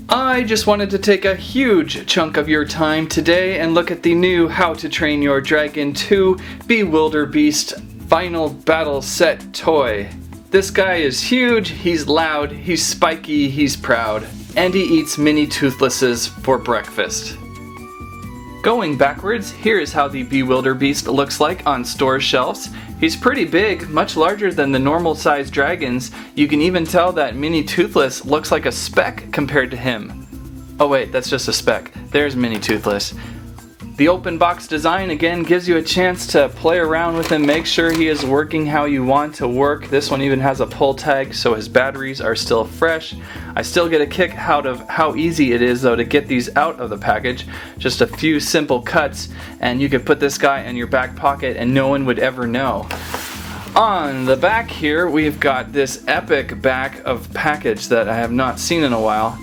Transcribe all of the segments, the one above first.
I just wanted to take a huge chunk of your time today and look at the new How to Train Your Dragon 2 Bewilderbeast Final Battle Set toy. This guy is huge, he's loud, he's spiky, he's proud, and he eats mini toothlesses for breakfast. Going backwards, here is how the Bewilderbeast looks like on store shelves. He's pretty big, much larger than the normal sized dragons. You can even tell that Mini Toothless looks like a speck compared to him. Oh wait, that's just a speck. There's Mini Toothless. The open box design again gives you a chance to play around with him, make sure he is working how you want to work. This one even has a pull tag so his batteries are still fresh. I still get a kick out of how easy it is though to get these out of the package. Just a few simple cuts and you could put this guy in your back pocket and no one would ever know. On the back here we've got this epic back of package that I have not seen in a while.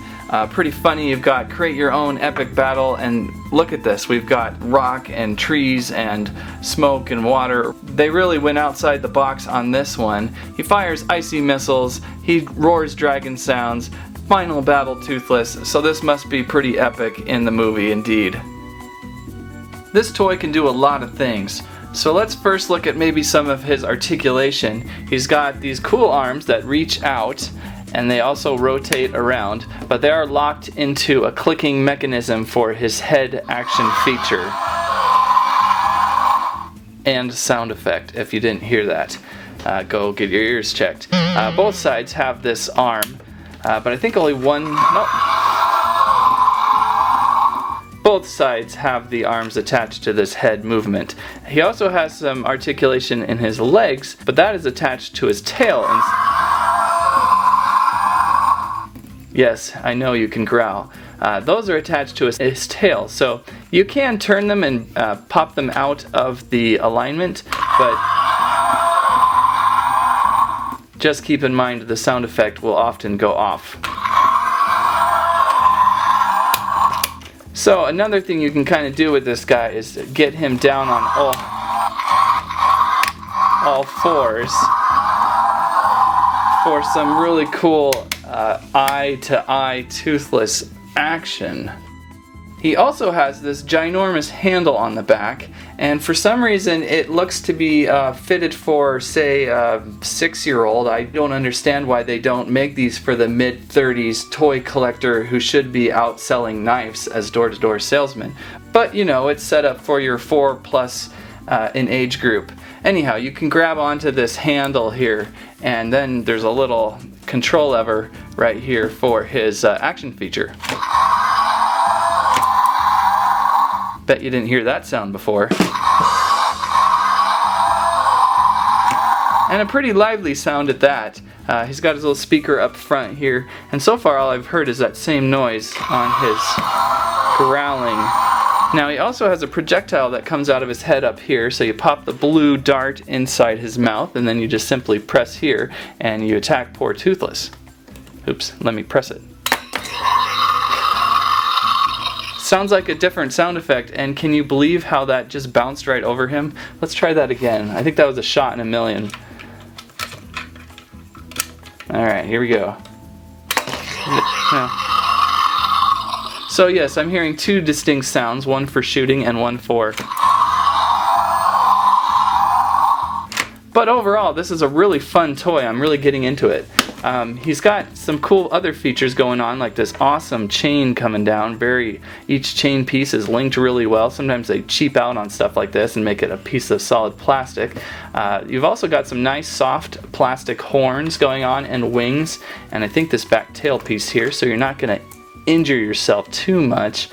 Pretty funny. You've got create your own epic battle, and look at this, we've got rock and trees and smoke and water. They really went outside the box on this one. He fires icy missiles, he roars dragon sounds, final battle toothless, so this must be pretty epic in the movie indeed. This toy can do a lot of things. So let's first look at maybe some of his articulation. He's got these cool arms that reach out and they also rotate around, but they are locked into a clicking mechanism for his head action feature. And sound effect, if you didn't hear that. Go get your ears checked. Both sides have this arm, but I think only one, no. Both sides have the arms attached to this head movement. He also has some articulation in his legs, but that is attached to his tail. Yes, I know you can growl. Those are attached to his tail, so you can turn them and pop them out of the alignment, but just keep in mind the sound effect will often go off. So another thing you can kind of do with this guy is get him down on all fours for some really cool eye-to-eye toothless action. He also has this ginormous handle on the back, and for some reason it looks to be fitted for, say, a 6-year-old. I don't understand why they don't make these for the mid-30s toy collector who should be out selling knives as door-to-door salesmen. But you know, it's set up for your 4+ in age group. Anyhow, you can grab onto this handle here, and then there's a little control lever right here for his action feature. Bet you didn't hear that sound before. And a pretty lively sound at that. He's got his little speaker up front here, and so far all I've heard is that same noise on his growling. Now he also has a projectile that comes out of his head up here, so you pop the blue dart inside his mouth and then you just simply press here and you attack poor Toothless. Oops, let me press it. Sounds like a different sound effect, and can you believe how that just bounced right over him? Let's try that again. I think that was a shot in a million. Alright, here we go. So yes, I'm hearing two distinct sounds, one for shooting and one for... But overall, this is a really fun toy. I'm really getting into it. He's got some cool other features going on, like this awesome chain coming down. Each chain piece is linked really well. Sometimes they cheap out on stuff like this and make it a piece of solid plastic. You've also got some nice soft plastic horns going on and wings, and I think this back tail piece here, so you're not going to injure yourself too much.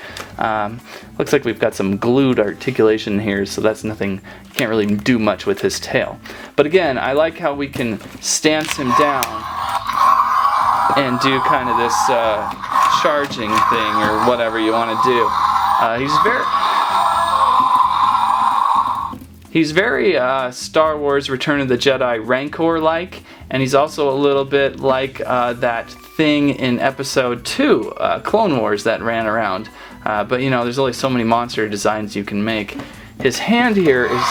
Looks like we've got some glued articulation here, so that's nothing, can't really do much with his tail. But again, I like how we can stance him down and do kind of this charging thing or whatever you want to do. He's very Star Wars Return of the Jedi Rancor-like, and he's also a little bit like that thing in Episode 2, Clone Wars, that ran around. But you know, there's only so many monster designs you can make. His hand here is...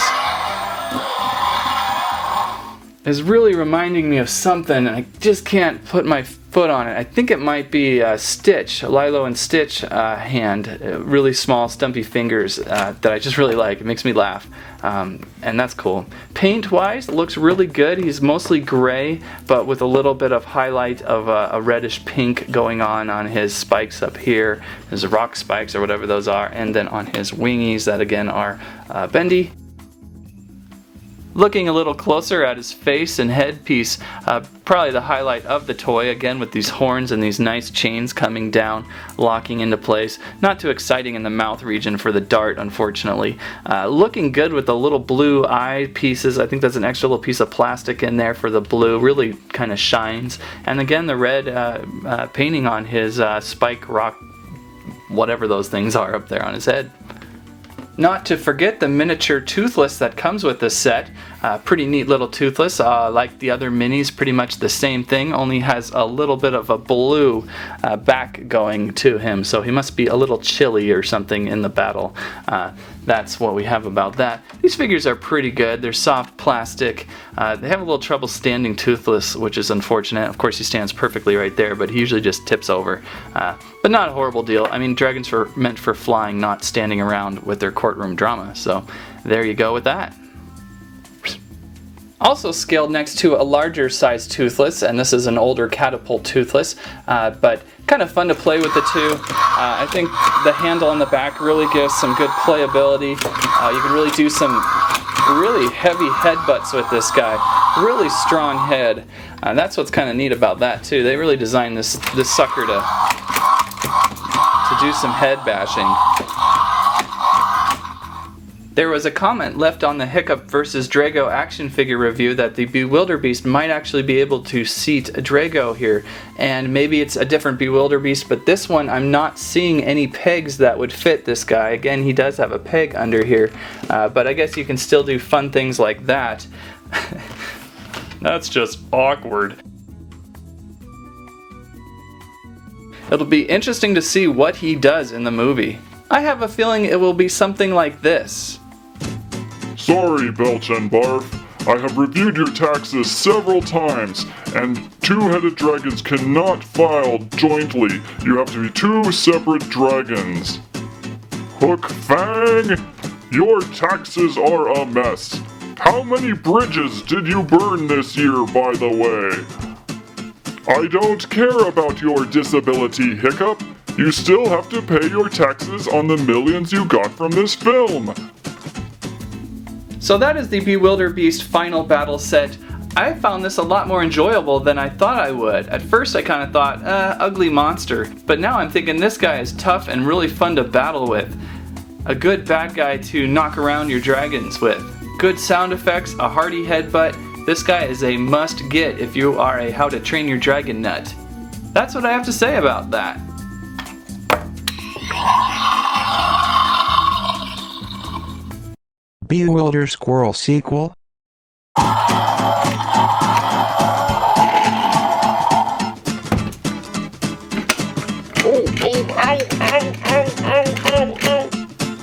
is really reminding me of something, and I just can't put my foot on it. I think it might be Stitch, Lilo and Stitch hand, really small stumpy fingers that I just really like. It makes me laugh, and that's cool. Paint wise, it looks really good. He's mostly gray, but with a little bit of highlight of a reddish pink going on his spikes up here, his rock spikes or whatever those are, and then on his wingies that again are bendy. Looking a little closer at his face and headpiece, probably the highlight of the toy, again with these horns and these nice chains coming down, locking into place. Not too exciting in the mouth region for the dart, unfortunately. Looking good with the little blue eye pieces. I think there's an extra little piece of plastic in there for the blue, really kind of shines. And again, the red painting on his spike rock, whatever those things are up there on his head. Not to forget the miniature Toothless that comes with this set. Pretty neat little Toothless, like the other minis, pretty much the same thing, only has a little bit of a blue back going to him, so he must be a little chilly or something in the battle. That's what we have about that. These figures are pretty good. They're soft plastic. They have a little trouble standing Toothless, which is unfortunate. Of course he stands perfectly right there, but he usually just tips over. But not a horrible deal. I mean, dragons are meant for flying, not standing around with their courtroom drama, so there you go with that. Also scaled next to a larger size Toothless, and this is an older Catapult Toothless, but kind of fun to play with the two. I think the handle on the back really gives some good playability. You can really do some really heavy headbutts with this guy. Really strong head. That's what's kind of neat about that too. They really designed this sucker to do some head bashing. There was a comment left on the Hiccup vs. Drago action figure review that the Bewilderbeast might actually be able to seat a Drago here, and maybe it's a different Bewilderbeast, but this one I'm not seeing any pegs that would fit this guy. Again, he does have a peg under here, but I guess you can still do fun things like that. That's just awkward. It'll be interesting to see what he does in the movie. I have a feeling it will be something like this. Sorry, Belch and Barf. I have reviewed your taxes several times, and two-headed dragons cannot file jointly. You have to be two separate dragons. Hook Fang, your taxes are a mess. How many bridges did you burn this year, by the way? I don't care about your disability, Hiccup. You still have to pay your taxes on the millions you got from this film. So that is the Bewilderbeast final battle set. I found this a lot more enjoyable than I thought I would. At first I kind of thought, ugly monster. But now I'm thinking this guy is tough and really fun to battle with. A good bad guy to knock around your dragons with. Good sound effects, a hearty headbutt. This guy is a must get if you are a How to Train Your Dragon nut. That's what I have to say about that. Bewilder Squirrel sequel?